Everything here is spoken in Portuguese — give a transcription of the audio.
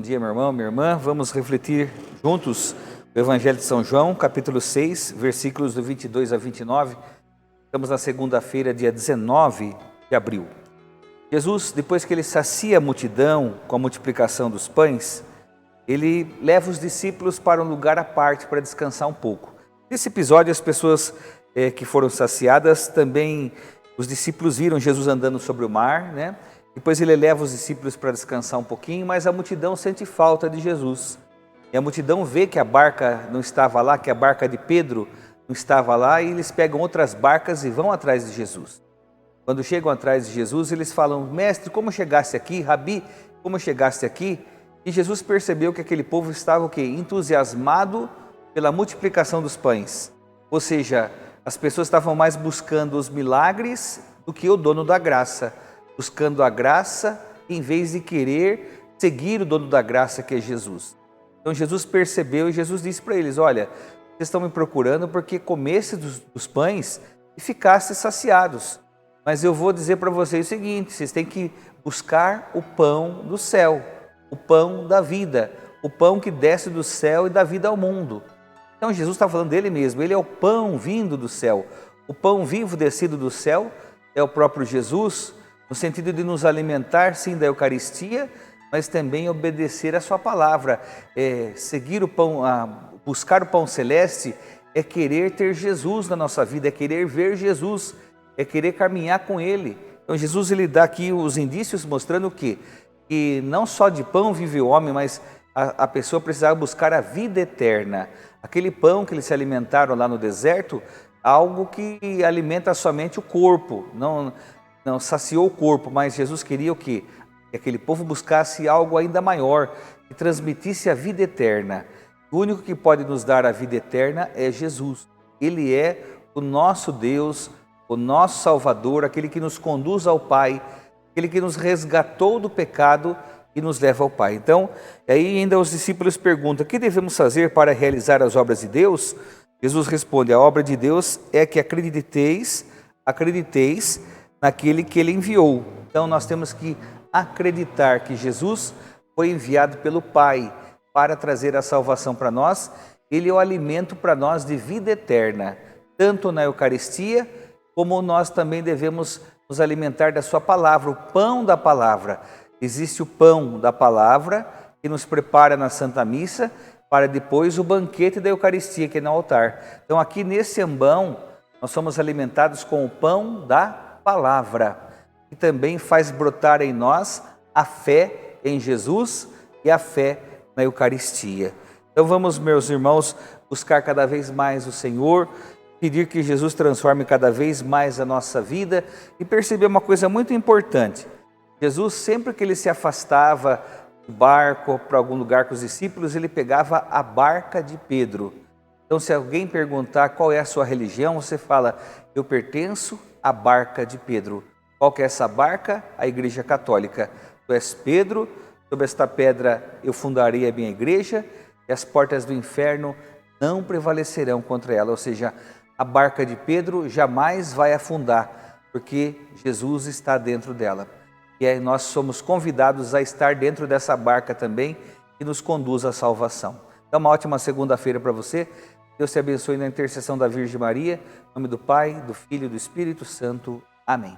dia, meu irmão, minha irmã. Vamos refletir juntos o Evangelho de São João, capítulo 6, versículos do 22 a 29. Estamos na segunda-feira, dia 19 de abril. Jesus, depois que ele sacia a multidão com a multiplicação dos pães, ele leva os discípulos para um lugar à parte para descansar um pouco. Nesse episódio, as pessoas que foram saciadas também, os discípulos viram Jesus andando sobre o mar, né? Depois ele leva os discípulos para descansar um pouquinho, mas a multidão sente falta de Jesus. E a multidão vê que a barca não estava lá, que a barca de Pedro não estava lá, e eles pegam outras barcas e vão atrás de Jesus. Quando chegam atrás de Jesus, eles falam: mestre, como chegaste aqui? Rabi, como chegaste aqui? E Jesus percebeu que aquele povo estava o quê? Entusiasmado pela multiplicação dos pães. Ou seja, as pessoas estavam mais buscando os milagres do que o dono da graça. Buscando a graça em vez de querer seguir o dono da graça, que é Jesus. Então Jesus percebeu e Jesus disse para eles: olha, vocês estão me procurando porque comesse dos pães e ficasse saciados. Mas eu vou dizer para vocês o seguinte: vocês têm que buscar o pão do céu, o pão da vida, o pão que desce do céu e dá vida ao mundo. Então Jesus está falando dele mesmo, ele é o pão vindo do céu. O pão vivo descido do céu é o próprio Jesus, no sentido de nos alimentar, sim, da Eucaristia, mas também obedecer a sua palavra. Seguir o pão, buscar o pão celeste é querer ter Jesus na nossa vida, é querer ver Jesus, é querer caminhar com Ele. Então Jesus ele dá aqui os indícios mostrando que não só de pão vive o homem, mas a pessoa precisava buscar a vida eterna. Aquele pão que eles se alimentaram lá no deserto, algo que alimenta somente o corpo, não saciou o corpo, mas Jesus queria o quê? Que aquele povo buscasse algo ainda maior, que transmitisse a vida eterna. O único que pode nos dar a vida eterna é Jesus. Ele é o nosso Deus, o nosso Salvador, aquele que nos conduz ao Pai, aquele que nos resgatou do pecado e nos leva ao Pai. Então, aí ainda os discípulos perguntam: o que devemos fazer para realizar as obras de Deus? Jesus responde: a obra de Deus é que acrediteis naquele que Ele enviou. Então nós temos que acreditar que Jesus foi enviado pelo Pai para trazer a salvação para nós. Ele é o alimento para nós de vida eterna, tanto na Eucaristia, como nós também devemos nos alimentar da sua palavra, o pão da palavra. Existe o pão da palavra que nos prepara na Santa Missa, para depois o banquete da Eucaristia, que é no altar. Então aqui nesse ambão, nós somos alimentados com o pão da palavra, que também faz brotar em nós a fé em Jesus e a fé na Eucaristia. Então vamos, meus irmãos, buscar cada vez mais o Senhor, pedir que Jesus transforme cada vez mais a nossa vida e perceber uma coisa muito importante. Jesus, sempre que ele se afastava do barco para algum lugar com os discípulos, ele pegava a barca de Pedro. Então se alguém perguntar qual é a sua religião, você fala: eu pertenço à barca de Pedro. Qual que é essa barca? A Igreja Católica. Tu és Pedro, sobre esta pedra eu fundarei a minha igreja e as portas do inferno não prevalecerão contra ela. Ou seja, a barca de Pedro jamais vai afundar, porque Jesus está dentro dela. E nós somos convidados a estar dentro dessa barca também, que nos conduz à salvação. Então, uma ótima segunda-feira para você. Deus te abençoe na intercessão da Virgem Maria. Em nome do Pai, do Filho e do Espírito Santo. Amém.